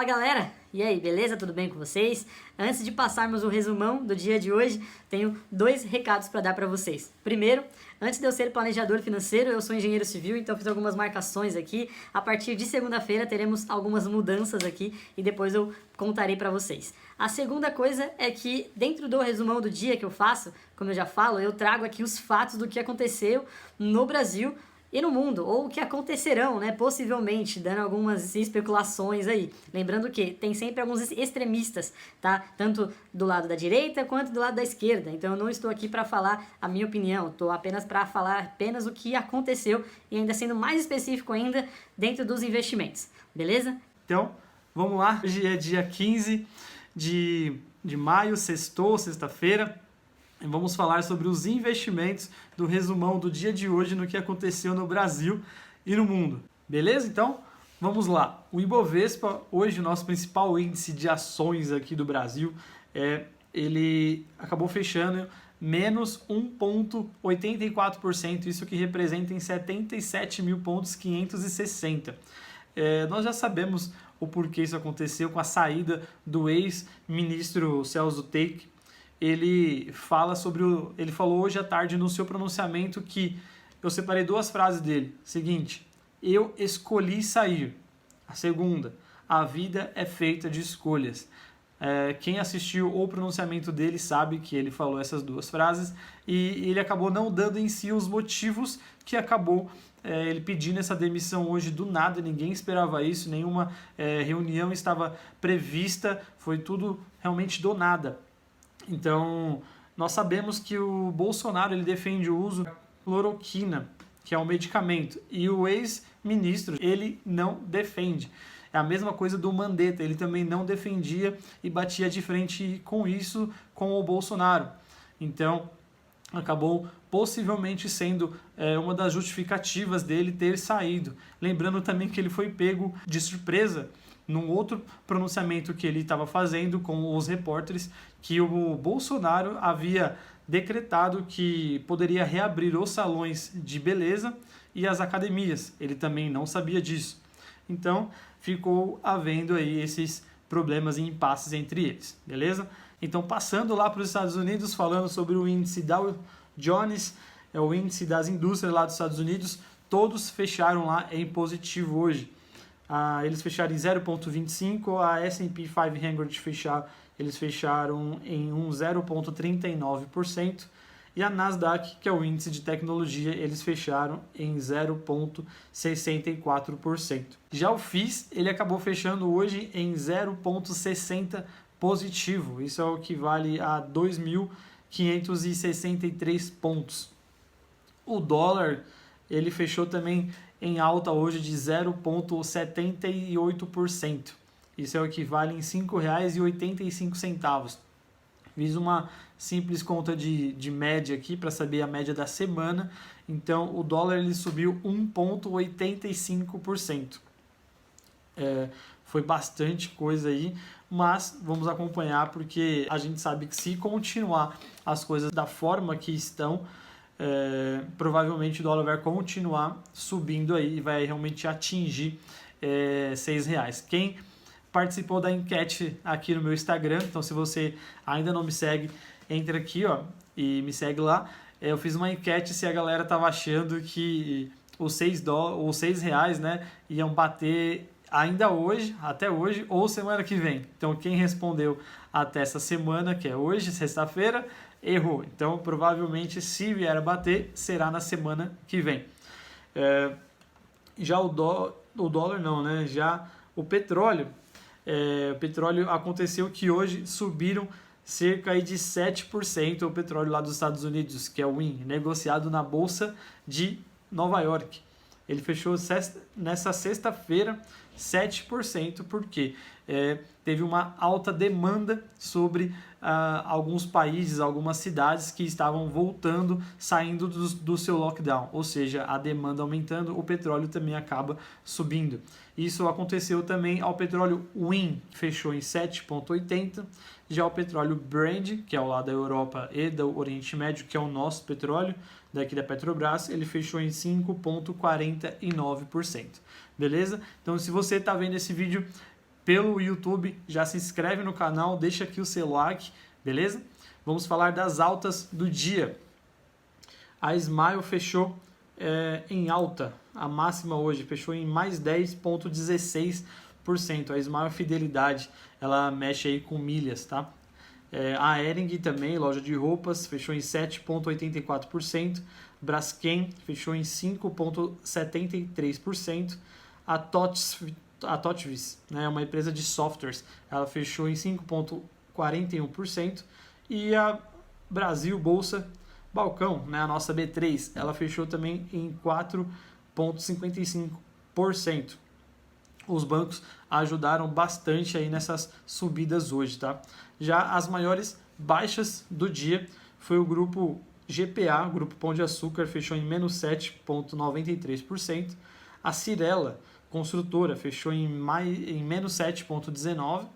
Fala galera, e aí, beleza? Tudo bem com vocês? Antes de passarmos o resumão do dia de hoje, tenho dois recados para dar para vocês. Primeiro, antes de eu ser planejador financeiro, eu sou engenheiro civil, então fiz algumas marcações aqui. A partir de segunda-feira teremos algumas mudanças aqui e depois eu contarei para vocês. A segunda coisa é que dentro do resumão do dia que eu faço, como eu já falo, eu trago aqui os fatos do que aconteceu no Brasil e no mundo, ou o que acontecerão, né, possivelmente, dando algumas especulações aí. Lembrando que tem sempre alguns extremistas, tá? Tanto do lado da direita quanto do lado da esquerda. Então eu não estou aqui para falar a minha opinião, estou apenas para falar apenas o que aconteceu e ainda sendo mais específico ainda dentro dos investimentos, beleza? Então, vamos lá. Hoje é dia 15 de maio, sexta-feira. Vamos falar sobre os investimentos do resumão do dia de hoje no que aconteceu no Brasil e no mundo. Beleza? Então, vamos lá. O Ibovespa, hoje o nosso principal índice de ações aqui do Brasil, ele acabou fechando menos 1,84%, isso que representa em 77.560. Nós já sabemos o porquê isso aconteceu com a saída do ex-ministro Celso Teich. Ele falou hoje à tarde no seu pronunciamento que eu separei duas frases dele. Seguinte: eu escolhi sair. A segunda: a vida é feita de escolhas. Quem assistiu o pronunciamento dele sabe que ele falou essas duas frases e ele acabou não dando em si os motivos que acabou ele pedindo essa demissão hoje do nada. Ninguém esperava isso, nenhuma reunião estava prevista, foi tudo realmente do nada. Então, nós sabemos que o Bolsonaro ele defende o uso da cloroquina, que é um medicamento, e o ex-ministro ele não defende. É a mesma coisa do Mandetta, ele também não defendia e batia de frente com isso com o Bolsonaro. Então, acabou possivelmente sendo uma das justificativas dele ter saído. Lembrando também que ele foi pego de surpresa num outro pronunciamento que ele estava fazendo com os repórteres, que o Bolsonaro havia decretado que poderia reabrir os salões de beleza e as academias. Ele também não sabia disso. Então, ficou havendo aí esses problemas e impasses entre eles, beleza? Então, passando lá para os Estados Unidos, falando sobre o índice Dow Jones, é o índice das indústrias lá dos Estados Unidos, todos fecharam lá em positivo hoje. Eles fecharam em 0,25, a S&P 500 eles fecharam em 0,39%, e a Nasdaq, que é o índice de tecnologia, eles fecharam em 0,64%. Já o FIS, ele acabou fechando hoje em 0,60% positivo, isso é o que vale a 2.563 pontos. O dólar, ele fechou também em alta hoje de 0,78%. Isso é o que vale em R$ 5,85. Fiz uma simples conta de média aqui para saber a média da semana. Então, o dólar ele subiu 1,85%. Foi bastante coisa aí, mas vamos acompanhar porque a gente sabe que se continuar as coisas da forma que estão, provavelmente o dólar vai continuar subindo aí e vai realmente atingir R$6. Quem participou da enquete aqui no meu Instagram, então se você ainda não me segue, entra aqui e me segue lá. Eu fiz uma enquete se a galera estava achando que os R$6, né, iam bater ainda hoje, até hoje, ou semana que vem. Então quem respondeu até essa semana, que é hoje, sexta-feira, errou. Então provavelmente se vier a bater, será na semana que vem. Já o dólar não, né? Já o petróleo, aconteceu que hoje subiram cerca de 7% o petróleo lá dos Estados Unidos, que é o WIN, negociado na Bolsa de Nova York. Ele fechou nessa sexta-feira 7%, porque teve uma alta demanda sobre alguns países, algumas cidades que estavam voltando, saindo do seu lockdown, ou seja, a demanda aumentando, o petróleo também acaba subindo. Isso aconteceu também ao petróleo WIN, fechou em 7,80%, já o petróleo Brent, que é o lá da Europa e do Oriente Médio, que é o nosso petróleo, daqui da Petrobras, ele fechou em 5,49%. Beleza? Então, se você está vendo esse vídeo pelo YouTube, já se inscreve no canal, deixa aqui o seu like, beleza? Vamos falar das altas do dia. A Smile fechou em alta, a máxima hoje fechou em mais 10,16%. A Smile Fidelidade, ela mexe aí com milhas, tá? A Hering também, loja de roupas, fechou em 7,84%. Braskem fechou em 5,73%. A Totvis, né, uma empresa de softwares, ela fechou em 5,41%. E a Brasil Bolsa Balcão, né, a nossa B3, ela fechou também em 4,55%. Os bancos ajudaram bastante aí nessas subidas hoje, tá? Já as maiores baixas do dia foi o grupo GPA, Grupo Pão de Açúcar, fechou em menos 7,93%. A Cyrela, construtora, fechou em menos 7,19%.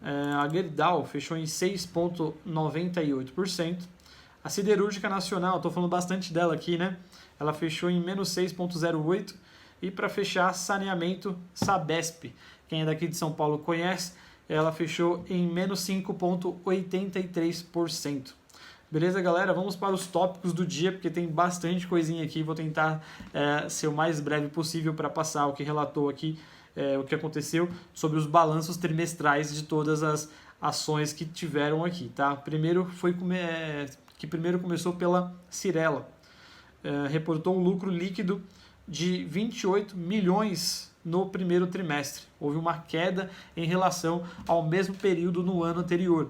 A Gerdau fechou em 6,98%. A Siderúrgica Nacional, estou falando bastante dela aqui, né? Ela fechou em menos 6,08%. E para fechar, Saneamento Sabesp, quem é daqui de São Paulo conhece, ela fechou em menos 5,83%. Beleza, galera? Vamos para os tópicos do dia, porque tem bastante coisinha aqui. Vou tentar ser o mais breve possível para passar o que relatou aqui, o que aconteceu sobre os balanços trimestrais de todas as ações que tiveram aqui, tá? Primeiro começou pela Cyrela. Reportou um lucro líquido de 28 milhões no primeiro trimestre. Houve uma queda em relação ao mesmo período no ano anterior,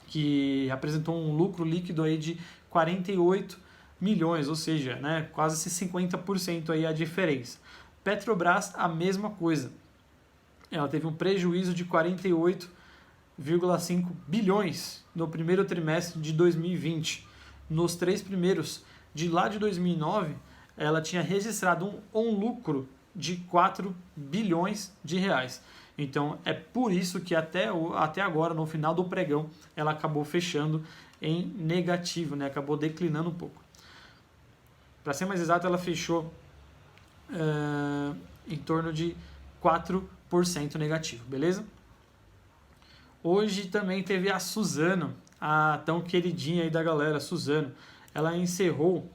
que apresentou um lucro líquido aí de 48 milhões, ou seja, né, quase 50% aí a diferença. Petrobras, a mesma coisa. Ela teve um prejuízo de 48,5 bilhões no primeiro trimestre de 2020. Nos 3 primeiros de lá de 2009, ela tinha registrado um lucro de 4 bilhões de reais. Então é por isso que até agora, no final do pregão, ela acabou fechando em negativo, né? Acabou declinando um pouco. Para ser mais exato, ela fechou em torno de 4% negativo, beleza? Hoje também teve a Suzano, a tão queridinha aí da galera, Suzano. Ela encerrou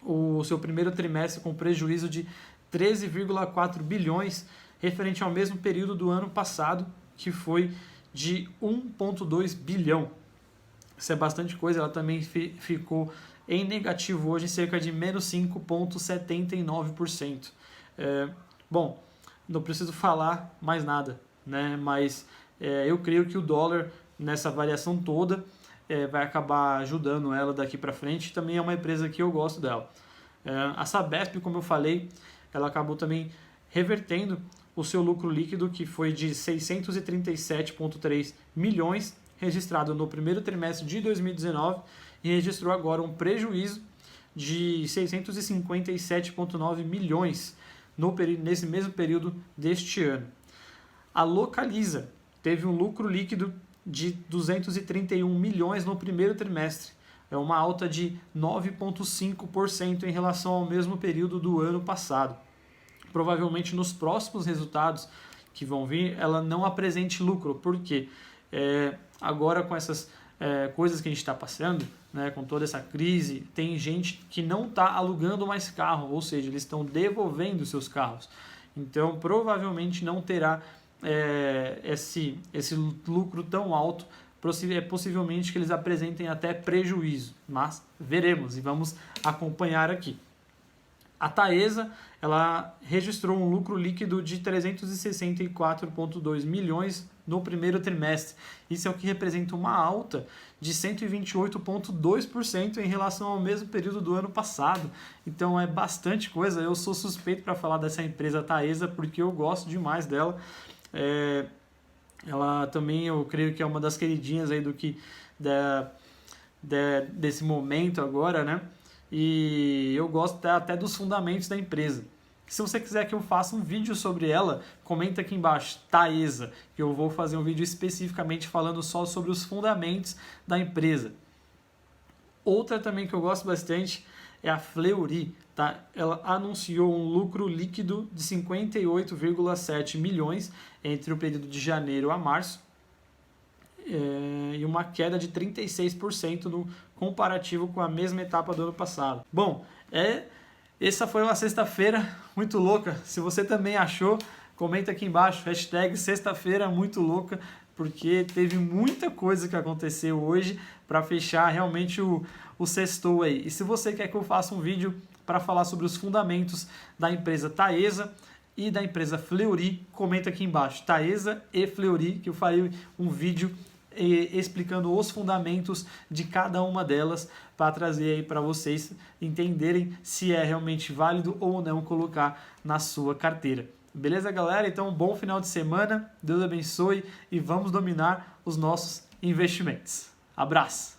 o seu primeiro trimestre com prejuízo de 13,4 bilhões, referente ao mesmo período do ano passado, que foi de 1,2 bilhão. Isso é bastante coisa. Ela também ficou em negativo hoje, em cerca de menos 5,79%. Bom, não preciso falar mais nada, né? Mas eu creio que o dólar, nessa variação toda, vai acabar ajudando ela daqui para frente. Também é uma empresa que eu gosto dela. A Sabesp, como eu falei, ela acabou também revertendo o seu lucro líquido, que foi de 637,3 milhões, registrado no primeiro trimestre de 2019, e registrou agora um prejuízo de 657,9 milhões nesse mesmo período deste ano. A Localiza teve um lucro líquido de 231 milhões no primeiro trimestre. É uma alta de 9,5% em relação ao mesmo período do ano passado. Provavelmente nos próximos resultados que vão vir, ela não apresente lucro, porque agora com essas coisas que a gente está passando, né, com toda essa crise, tem gente que não está alugando mais carro, ou seja, eles estão devolvendo seus carros. Então, provavelmente não terá esse lucro tão alto. Possivelmente que eles apresentem até prejuízo, mas veremos e vamos acompanhar aqui. A Taesa, ela registrou um lucro líquido de 364,2 milhões no primeiro trimestre. Isso é o que representa uma alta de 128,2% em relação ao mesmo período do ano passado. Então é bastante coisa. Eu sou suspeito para falar dessa empresa Taesa porque eu gosto demais dela. Ela também, eu creio que é uma das queridinhas aí desse momento agora, né? E eu gosto até dos fundamentos da empresa. Se você quiser que eu faça um vídeo sobre ela, comenta aqui embaixo, Taesa, que eu vou fazer um vídeo especificamente falando só sobre os fundamentos da empresa. Outra também que eu gosto bastante é a Fleury, tá? Ela anunciou um lucro líquido de 58,7 milhões entre o período de janeiro a março, e uma queda de 36% no comparativo com a mesma etapa do ano passado. Bom, essa foi uma sexta-feira muito louca. Se você também achou, comenta aqui embaixo, hashtag sexta-feira muito louca, porque teve muita coisa que aconteceu hoje para fechar realmente o sextou aí. E se você quer que eu faça um vídeo para falar sobre os fundamentos da empresa Taesa e da empresa Fleury, comenta aqui embaixo, Taesa e Fleury, que eu farei um vídeo explicando os fundamentos de cada uma delas para trazer aí para vocês entenderem se é realmente válido ou não colocar na sua carteira. Beleza, galera? Então, bom final de semana, Deus abençoe e vamos dominar os nossos investimentos. Abraço!